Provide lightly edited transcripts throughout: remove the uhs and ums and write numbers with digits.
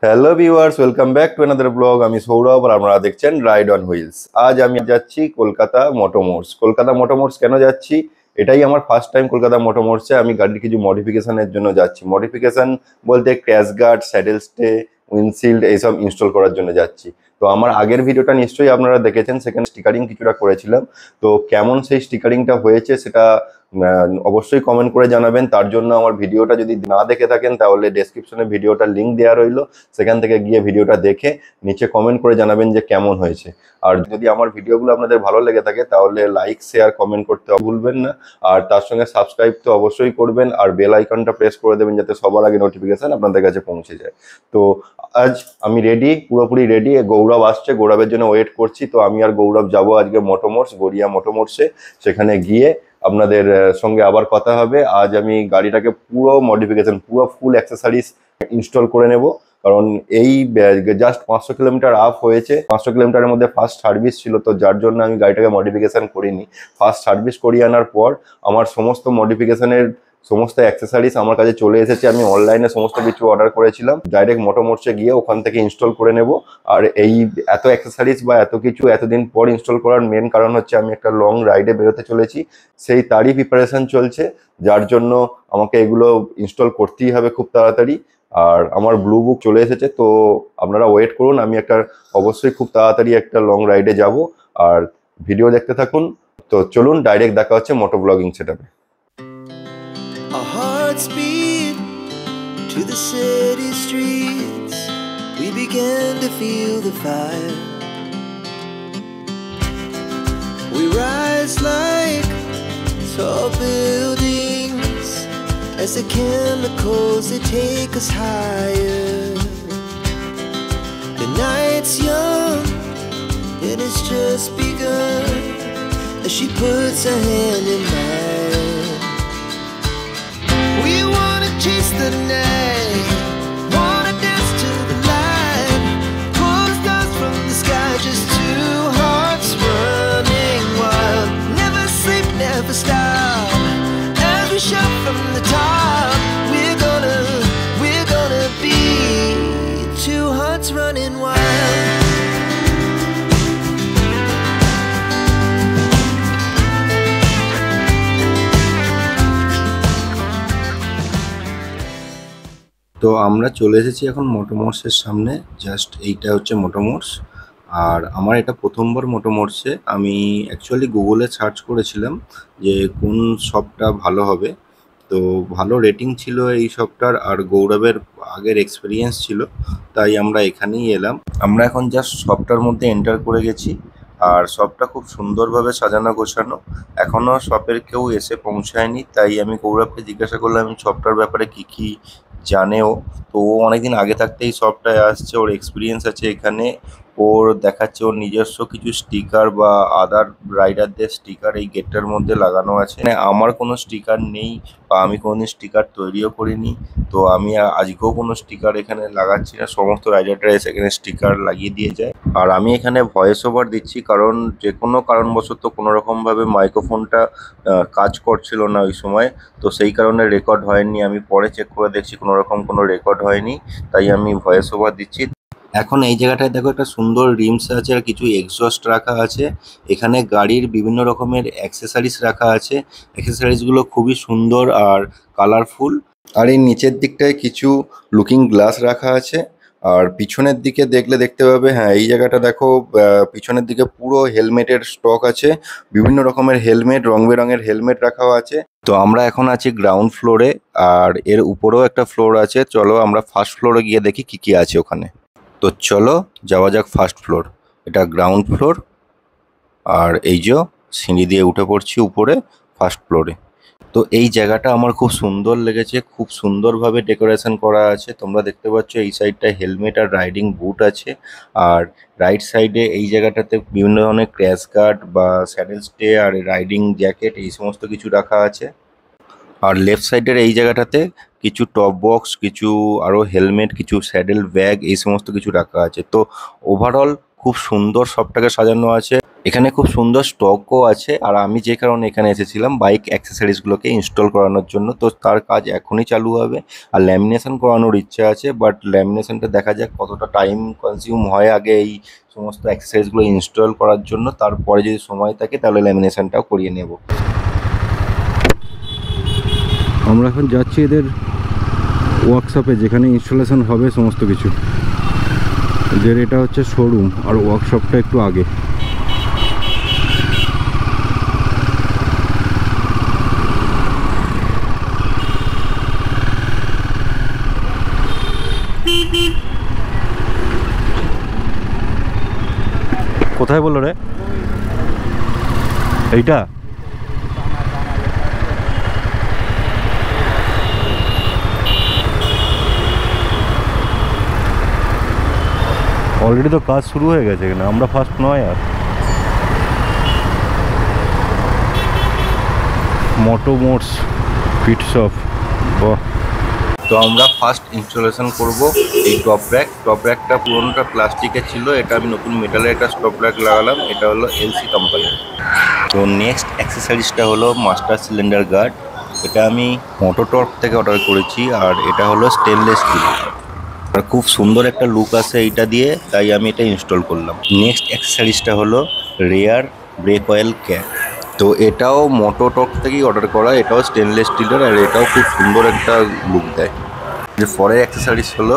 Hello viewers, welcome back to another blog. আমি সৌরভ আর আপনারা দেখছেন রাইড অন হুইলস। আজ আমি যাচ্ছি কলকাতা মোটরমোটরস। কলকাতা মোটরমোটরস কেন যাচ্ছি? এটাই আমার ফার্স্ট টাইম কলকাতা মোটরমোটরসে। আমি গাড়ির কিছু মডিফিকেশনের জন্য যাচ্ছি। মডিফিকেশন বলতে crash guard, saddle stay, windshield এইসব ইনস্টল করার জন্য যাচ্ছি। তো আমার আগের ভিডিওটা নিশ্চয়ই আপনারা দেখেছেন, সেখানে স্টিকারিং কিছুটা করেছিলাম। তো কেমন সেই স্টিকারিংটা হয়েছে সেটা অবশ্যই কমেন্ট করে জানাবেন। তার জন্য আমার ভিডিওটা যদি না দেখে থাকেন তাহলে ডেসক্রিপশনে ভিডিওটার লিঙ্ক দেওয়া রইলো, সেখান থেকে গিয়ে ভিডিওটা দেখে নিচে কমেন্ট করে জানাবেন যে কেমন হয়েছে। আর যদি আমার ভিডিওগুলো আপনাদের ভালো লেগে থাকে তাহলে লাইক, শেয়ার, কমেন্ট করতে ভুলবেন না। আর তার সঙ্গে সাবস্ক্রাইব তো অবশ্যই করবেন, আর বেল আইকনটা প্রেস করে দেবেন যাতে সবার আগে নোটিফিকেশন আপনাদের কাছে পৌঁছে যায়। তো আজ আমি রেডি, পুরোপুরি রেডি। গৌরব আসছে, গৌরবের জন্য ওয়েট করছি। তো আমি আর গৌরব যাবো আজকে মোটরমোটরস, গড়িয়া মোটরমোটরসে। সেখানে গিয়ে আপনাদের সঙ্গে আবার কথা হবে। আজ আমি গাড়িটাকে পুরো মডিফিকেশন, পুরো ফুল অ্যাক্সেসরিজ ইনস্টল করে নেব। কারণ এই জাস্ট 500 কিলোমিটার আপ হয়েছে। 500 কিলোমিটারের মধ্যে ফার্স্ট সার্ভিস ছিল, তো যার জন্য আমি গাড়িটাকে মডিফিকেশন করিনি। ফার্স্ট সার্ভিস করিয়ে আনার পর আমার সমস্ত মডিফিকেশনের সমস্ত অ্যাক্সেসরিজ আমার কাছে চলে এসেছে। আমি অনলাইনে সমস্ত কিছু অর্ডার করেছিলাম, ডাইরেক্ট মোটরমোটরসে গিয়ে ওখান থেকে ইনস্টল করে নেব। আর এই এত অ্যাক্সেসরিজ বা এত কিছু এতদিন পর ইনস্টল করার মেন কারণ হচ্ছে আমি একটা লং রাইডে বেরোতে চলেছি, সেই তারই প্রিপারেশন চলছে। যার জন্য আমাকে এগুলো ইনস্টল করতেই হবে খুব তাড়াতাড়ি। আর আমার ব্লু বুক চলে এসেছে, তো আপনারা ওয়েট করুন। আমি অবশ্যই খুব তাড়াতাড়ি একটা লং রাইডে যাব। আর ভিডিও দেখতে থাকুন। তো চলুন, ডাইরেক্ট দেখা হচ্ছে মোটো blogging সেটআপে। Our hearts beat to the city streets. We began to feel the fire. We rise like tall buildings as the chemicals they take us higher. The night's young and it's just begun as she puts her hand in mine. We wanna chase the night, wanna dance to the light, pull the stars from the sky, just two hearts running wild. Never sleep, never stop, as we shout from the top. We're gonna be two hearts running wild. তো আমরা চলে এসেছি এখন মোটরমোটরসের সামনে। Just এইটা হচ্ছে মোটরমোটরস। আর আমার এটা প্রথমবার মোটরমোটরসে। আমি অ্যাকচুয়ালি গুগলে সার্চ করেছিলাম যে কোন শপটা ভালো হবে। তো ভালো রেটিং ছিল এই শপটার, আর গৌরবের আগের এক্সপিরিয়েন্স ছিল, তাই আমরা এখানেই এলাম। আমরা এখন জাস্ট শপটার মধ্যে এন্টার করে গেছি। আর শপটা খুব সুন্দরভাবে সাজানো গোছানো। এখনও শপের কেউ এসে পৌঁছায়নি, তাই আমি গৌরবকে জিজ্ঞাসা করলাম শপটার ব্যাপারে কি জানেও। তো ও অনেকদিন আগে থাকতেই শপটায় আসছে, ওর এক্সপিরিয়েন্স আছে এখানে। ওর দেখাচ্ছে ওর নিজস্ব কিছু স্টিকার বা আদার রাইডারদের স্টিকার এই গেটটার মধ্যে লাগানো আছে। মানে আমার কোনো স্টিকার নেই বা আমি কোনোদিন স্টিকার তৈরিও করিনি, তো আমি আজকেও কোনো স্টিকার এখানে লাগাচ্ছি না। সমস্ত রাইডাররা এসে এখানে স্টিকার লাগিয়ে দিয়ে যায়। আর আমি এখানে ভয়েস ওভার দিচ্ছি, কারণ যে কোনো কারণবশত কোনোরকমভাবে মাইক্রোফোনটা কাজ করছিল না ওই সময়, তো সেই কারণে রেকর্ড হয়নি। আমি পরে চেক করে দেখছি কোনোরকম কোনো রেকর্ড হয়নি, তাই আমি ভয়েস ওভার দিচ্ছি। এখন এই জায়গাটায় দেখো একটা সুন্দর রিমস আছে আর কিছু এক্সস্ট রাখা আছে। এখানে গাড়ির বিভিন্ন রকমের অ্যাক্সেসরিজ রাখা আছে। অ্যাক্সেসরিজগুলো খুবই সুন্দর আর কালারফুল। আর এই নিচের দিকটায় কিছু লুকিং গ্লাস রাখা আছে। আর পিছনের দিকে দেখলে দেখতে পাবে, হ্যাঁ এই জায়গাটা দেখো, পিছনের দিকে পুরো হেলমেটের স্টক আছে। বিভিন্ন রকমের হেলমেট, রং বেরঙের হেলমেট রাখাও আছে। তো আমরা এখন আছি গ্রাউন্ড ফ্লোরে, আর এর উপরেও একটা ফ্লোর আছে। চলো আমরা ফার্স্ট ফ্লোরে গিয়ে দেখি কি আছে ওখানে। তো চলো যাওয়া যাক ফার্স্ট ফ্লোর। এটা গ্রাউন্ড ফ্লোর, আর এই যে সিঁড়ি দিয়ে উঠে পড়ছি উপরে ফার্স্ট ফ্লোরে। তো এই জায়গাটা আমার খুব সুন্দর লেগেছে, খুব সুন্দরভাবে ডেকোরেশন করা আছে। তোমরা দেখতে পাচ্ছ এই সাইডটায় হেলমেট আর রাইডিং বুট আছে, আর রাইট সাইডে এই জায়গাটাতে বিভিন্ন ধরনের ক্র্যাশ গার্ড বা স্যাডেল স্টে আর রাইডিং জ্যাকেট এই সমস্ত কিছু রাখা আছে। আর লেফট সাইডের এই জায়গাটাতে কিছু টপ বক্স, কিছু আরও হেলমেট, কিছু স্যাডেল ব্যাগ এই সমস্ত কিছু রাখা আছে। তো ওভারঅল খুব সুন্দর সবটাকে সাজানো আছে। এখানে খুব সুন্দর স্টকও আছে, আর আমি যে কারণে এখানে এসেছিলাম বাইক অ্যাক্সেসরিজগুলোকে ইনস্টল করানোর জন্য, তো তার কাজ এখনই চালু হবে। আর ল্যামিনেশন করানোর ইচ্ছা আছে, বাট ল্যামিনেশনটা দেখা যাক কতটা টাইম কনজিউম হয় আগে এই সমস্ত অ্যাক্সেসরিজগুলো ইনস্টল করার জন্য, তারপরে যদি সময় থাকে তাহলে ল্যামিনেশনটাও করিয়ে নেব। আমরা এখন যাচ্ছি এদের ওয়ার্কশপে, যেখানে ইনস্টলেশন হবে সমস্ত কিছু। এদের এটা হচ্ছে শোরুম, আর ওয়ার্কশপটা একটু আগে। কোথায় বললো রে এইটা? অলরেডি তো কাজ শুরু হয়ে গেছে এখানে, আমরা ফার্স্ট নয়। আর মোটো মোটস ফিট শপ, বাহ। তো আমরা ফার্স্ট ইনস্টলেশন করব এই টপ র্যাকটা পুরোনোটা প্লাস্টিকের ছিল, এটা আমি নতুন মেটালের একটা টপ র্যাক লাগালাম, এটা হলো এলসি কোম্পানির। তো নেক্সট অ্যাক্সেসরিজটা হলো মাস্টার সিলিন্ডার গার্ড, এটা আমি মোটোটর্ক থেকে অর্ডার করেছি, আর এটা হলো স্টেনলেস স্টিল। আর খুব সুন্দর একটা লুক আছে এইটা দিয়ে, তাই আমি এটা ইনস্টল করলাম। নেক্সট অ্যাক্সেসরিজটা হলো রেয়ার ব্রেক অয়েল ক্যাপ, তো এটাও মোটোটর্ক থেকেই অর্ডার করা, এটাও স্টেনলেস স্টিলের, আর এটাও খুব সুন্দর একটা লুক দেয়। যে পরের অ্যাক্সেসরিজ হলো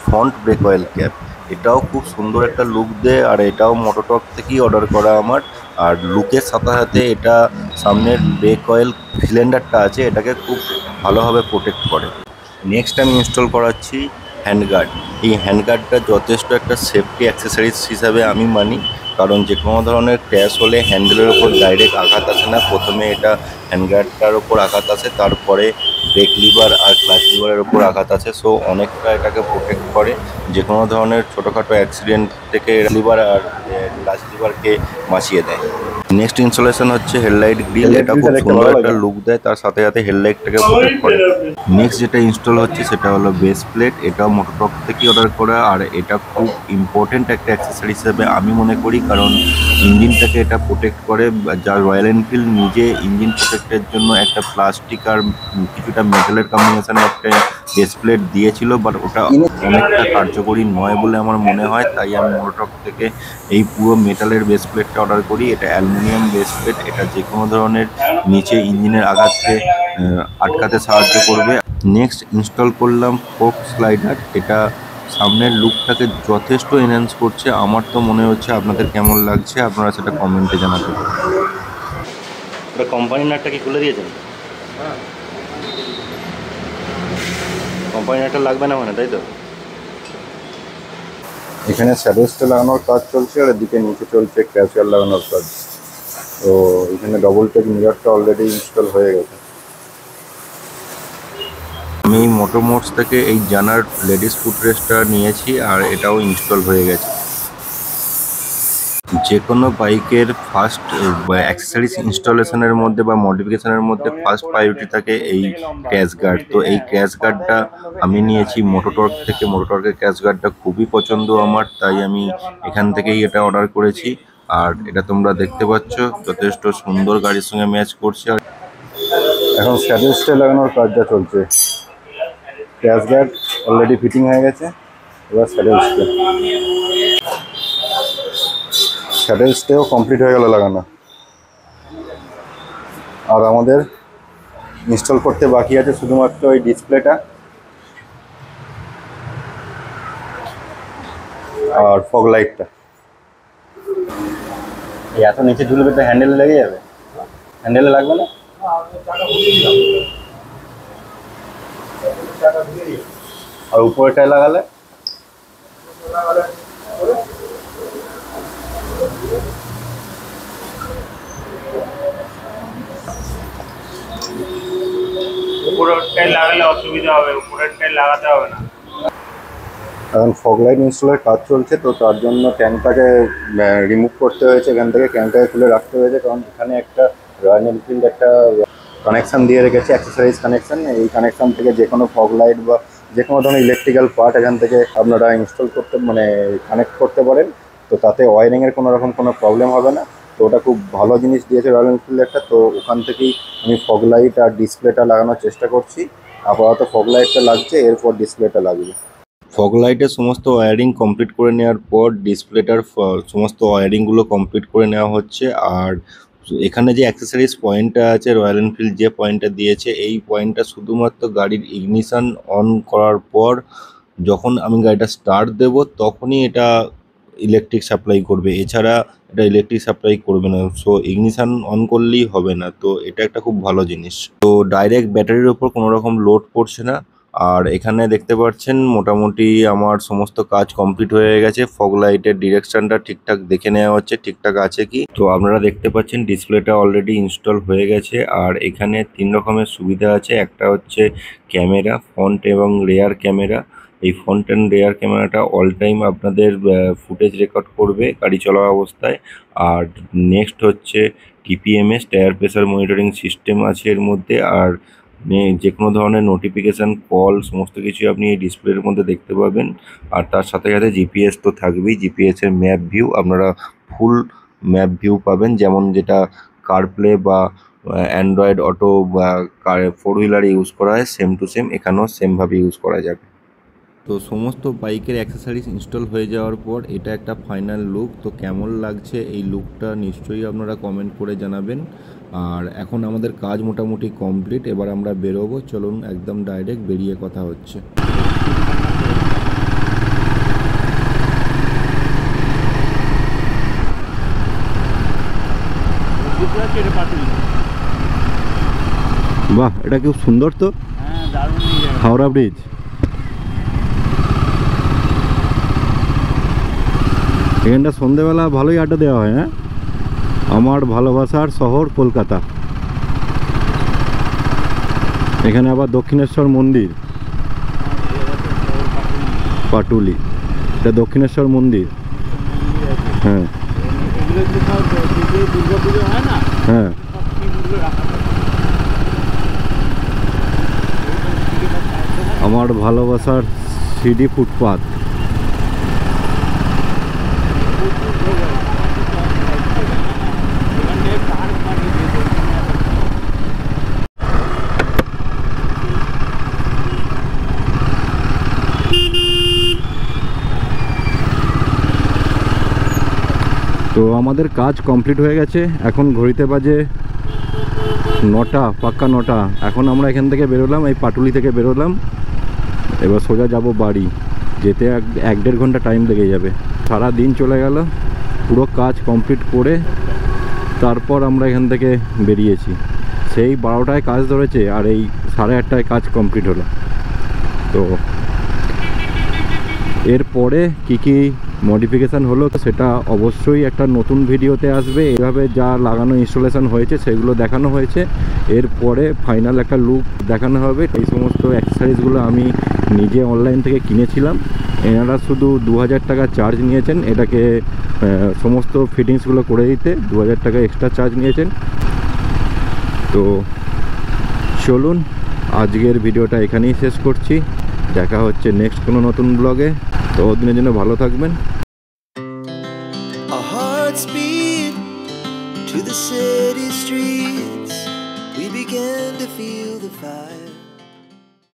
ফ্রন্ট ব্রেক অয়েল ক্যাপ, এটাও খুব সুন্দর একটা লুক দেয়, আর এটাও মোটোটর্ক থেকেই অর্ডার করা আমার। আর লুকের সাথে সাথে এটা সামনের ব্রেক অয়েল সিলিন্ডারটা আছে, এটাকে খুব ভালোভাবে প্রোটেক্ট করে। নেক্সট আমি ইনস্টল করাচ্ছি হ্যান্ডগার্ড। এই হ্যান্ডগার্ডটা যথেষ্ট একটা সেফটি অ্যাক্সেসরিজ হিসাবে আমি মানি, কারণ যে কোনো ধরনের ক্র্যাশ হলে হ্যান্ডেলের ওপর ডাইরেক্ট আঘাত আসে না, প্রথমে এটা হ্যান্ডগার্ডটার ওপর আঘাত আসে, তারপরে ব্রেক লিভার আর ক্লাচ লিভারের ওপর আঘাত আসে। সো অনেকটা এটাকে প্রোটেক্ট করে যে কোনো ধরনের ছোটোখাটো অ্যাক্সিডেন্ট থেকে লিভার আর ক্লাচ লিভারকে বাঁচিয়ে দেয়। নেক্সট ইনস্টলেশন হচ্ছে হেডলাইট গ্রিল, এটা খুব সুন্দর একটা লুক দেয়, তার সাথে সাথে হেডলাইটটাকে প্রোটেক্ট করে। নেক্সট যেটা ইনস্টল হচ্ছে সেটা হলো বেস প্লেট, এটাও মোটোটর্ক থেকে অর্ডার করা, আর এটা খুব ইম্পর্টেন্ট একটা অ্যাক্সেসরি হিসেবে আমি মনে করি, কারণ ইঞ্জিনটাকে এটা প্রোটেক্ট করে। যা রয়্যাল এনফিল্ড নিজে ইঞ্জিন প্রোটেক্টের জন্য একটা প্লাস্টিক আর কিছুটা মেটালের কম্বিনেশনে একটা বেস প্লেট দিয়েছিল, বাট ওটা অনেকটা কার্যকরী নয় বলে আমার মনে হয়, তাই আমি মোটোটর্ক থেকে এই পুরো মেটালের বেস প্লেটটা অর্ডার করি। এটা অ্যালুমিনিয়াম বেস প্লেট, এটা যে কোনো ধরনের নিচে ইঞ্জিনের আঘাতকে আটকাতে সাহায্য করবে। নেক্সট ইনস্টল করলাম ফোক স্লাইডার, এটা সামনের লুকটাকে যথেষ্ট এনহ্যান্স করছে, আমার তো মনে হচ্ছে। আপনাদের কেমন লাগছে আপনারা সেটা কমেন্টে জানাতে পারেন। ওটা কোম্পানির নাটটা কি খুলে দিয়েছেন? কোম্পানির নাটটা লাগবে না মানে, তাই তো? এখানে শ্যাডো স্টে লাগানোর কাজ চলছে, আর এদিকে নিচে চলছে ক্যাজুয়াল লাগানোর কাজ। তো এখানে ডবল টেক মিররটা অলরেডি ইনস্টল হয়ে গেছে। আমি মোটোমোটস থেকে এই জানার লেডিস ফুটরেস্টটা নিয়েছি, আর এটাও ইনস্টল হয়ে গেছে। যে কোনো বাইকের ফার্স্ট অ্যাক্সেসরিজ ইনস্টলেশনের মধ্যে বা মডিফিকেশনের মধ্যে ফার্স্ট প্রায়োরিটি থাকে এই ক্র্যাশ গার্ড। তো এই ক্র্যাশ গার্ডটা আমি নিয়েছি মোটোটর্ক থেকে, মোটোটর্কের ক্র্যাশ গার্ডটা খুবই পছন্দ আমার, তাই আমি এখান থেকেই এটা অর্ডার করেছি। আর এটা তোমরা দেখতে পাচ্ছ যথেষ্ট সুন্দর গাড়ির সঙ্গে ম্যাচ করছে। আর এখন শ্যাডো স্টে লাগানোর কাজটা চলছে, ক্র্যাশ গার্ড অলরেডি ফিটিং হয়ে গেছে, এবার শ্যাডো স্টে। শ্যাডো স্টেও কমপ্লিট হয়ে গেল লাগানো, আর আমাদের ইনস্টল করতে বাকি আছে শুধুমাত্র ওই ডিসপ্লেটা আর ফগ লাইটটা। এত নিচে ঝুলবে তো হ্যান্ডেলে লেগে যাবে, হ্যান্ডেলে লাগবে না। আর উপরেটায় লাগালে উপরেরটাই লাগালে অসুবিধা হবে, উপরেরটাই লাগাতে হবে না। এখন ফগ লাইট ইনস্টলের কাজ চলছে, তো তার জন্য ট্যাঙ্কটাকে রিমুভ করতে হয়েছে, এখান থেকে ট্যাঙ্কটাকে খুলে রাখতে হয়েছে, কারণ এখানে একটা রয়্যাল এনফিল্ড একটা কানেকশান দিয়ে রেখেছে, অ্যাক্সেসরিজ কানেকশান। এই কানেকশান থেকে যে কোনো ফগ লাইট বা যে কোনো ধরনের ইলেকট্রিক্যাল পার্ট এখান থেকে আপনারা ইনস্টল করতে কানেক্ট করতে পারেন। তো তাতে ওয়ারিংয়ের কোনো রকম কোনো প্রবলেম হবে না। তো ওটা খুব ভালো জিনিস দিয়েছে রয়্যাল এনফিল্ড একটা। তো ওখান থেকেই আমি ফগ লাইট আর ডিসপ্লেটা লাগানোর চেষ্টা করছি। আপাতত ফগ লাইটটা লাগছে, এরপর ডিসপ্লেটা লাগবে। ফগ লাইটের সমস্ত ওয়্যারিং কমপ্লিট করে নেওয়ার পর ডিসপ্লেটার সমস্ত ওয়্যারিংগুলো কমপ্লিট করে নেওয়া হচ্ছে। আর এখানে যে অ্যাক্সেসরিজ পয়েন্টটা আছে রয়্যাল এনফিল্ড যে পয়েন্টটা দিয়েছে, এই পয়েন্টটা শুধুমাত্র গাড়ির ইগনিশন অন করার পর যখন আমি গাড়িটা স্টার্ট দেব তখনই এটা ইলেকট্রিক সাপ্লাই করবে, এছাড়া এটা ইলেকট্রিক সাপ্লাই করবে না। সো ইগনিশন অন করলেই হবে না। তো এটা একটা খুব ভালো জিনিস। তো ডাইরেক্ট ব্যাটারির ওপর কোনো রকম লোড পড়ছে না। আর এখানে দেখতে পাচ্ছেন মোটামুটি আমার সমস্ত কাজ কমপ্লিট হয়ে গেছে। ফগ লাইটের ডিরেকশনটা ঠিকঠাক দেখে নেওয়া হচ্ছে ঠিকঠাক আছে কি। তো আপনারা দেখতে পাচ্ছেন ডিসপ্লেটা অলরেডি ইনস্টল হয়ে গেছে। আর এখানে 3 রকমের সুবিধা আছে। একটা হচ্ছে ক্যামেরা, ফ্রন্ট এবং রেয়ার ক্যামেরা। এই ফ্রন্ট অ্যান্ড রেয়ার ক্যামেরাটা অল টাইম আপনাদের ফুটেজ রেকর্ড করবে গাড়ি চলা অবস্থায়। আর নেক্সট হচ্ছে টিপিএমএস, টায়ার প্রেসার মনিটরিং সিস্টেম আছে এর মধ্যে। আর যে কোনো ধরনের নোটিফিকেশান, কল, সমস্ত কিছুই আপনি এই ডিসপ্লের মধ্যে দেখতে পাবেন। আর তার সাথে সাথে জিপিএস তো থাকবেই, জিপিএসের ম্যাপ ভিউ আপনারা ফুল ম্যাপ ভিউ পাবেন, যেমন যেটা কারপ্লে বা অ্যান্ড্রয়েড অটো বা ফোর হুইলারে ইউজ করা হয় সেম টু সেম এখানেও সেমভাবে ইউজ করা যাবে। তো সমস্ত বাইকের অ্যাক্সেসরিজ ইনস্টল হয়ে যাওয়ার পর এটা একটা ফাইনাল লুক। তো কেমন লাগছে এই লুকটা নিশ্চয়ই আপনারা কমেন্ট করে জানাবেন। আর এখন আমাদের কাজ মোটামুটি কমপ্লিট, এবার আমরা বেরোবো। চলুন একদম ডাইরেক্ট বেরিয়ে কথা হচ্ছে। বাহ, এটা খুব সুন্দর। তো হাওড়া ব্রিজ, এখানটা সন্ধেবেলা ভালোই আড্ডা দেওয়া হয়। হ্যাঁ, আমার ভালোবাসার শহর কলকাতা। এখানে আবার দক্ষিণেশ্বর মন্দির, পাটুলি, এটা দক্ষিণেশ্বর মন্দির। হ্যাঁ হ্যাঁ, আমার ভালোবাসার সিডি ফুটপাথ। তো আমাদের কাজ কমপ্লিট হয়ে গেছে। এখন ঘড়িতে বাজে 9টা, পাক্কা 9টা। এখন আমরা এখান থেকে বেরোলাম, এই পাটুলি থেকে বেরোলাম। এবার সোজা যাব বাড়ি। যেতে 1-1.5 ঘন্টা টাইম লেগে যাবে। সারা দিন চলে গেল, পুরো কাজ কমপ্লিট করে তারপর আমরা এখান থেকে বেরিয়েছি। সেই 12টায় কাজ ধরেছে আর এই 8:30টায় কাজ কমপ্লিট হলো। তো এরপরে কি মডিফিকেশান হলো সেটা অবশ্যই একটা নতুন ভিডিওতে আসবে। এভাবে যা লাগানো ইনস্টলেশন হয়েছে সেগুলো দেখানো হয়েছে। এরপরে ফাইনাল একটা লুক দেখানো হবে। এই সমস্ত অ্যাক্সেসরিজগুলো আমি নিজে অনলাইন থেকে কিনেছিলাম। এনারা শুধু 2000 টাকা চার্জ নিয়েছেন এটাকে সমস্ত ফিটিংসগুলো করে দিতে। 2000 টাকা এক্সট্রা চার্জ নিয়েছেন। তো চলুন আজকের ভিডিওটা এখানেই শেষ করছি। দেখা হচ্ছে নেক্সট কোনো নতুন ব্লগে। তো দিনের জন্য ভালো থাকবেন। Our hearts beat to the city streets. We began to feel the fire.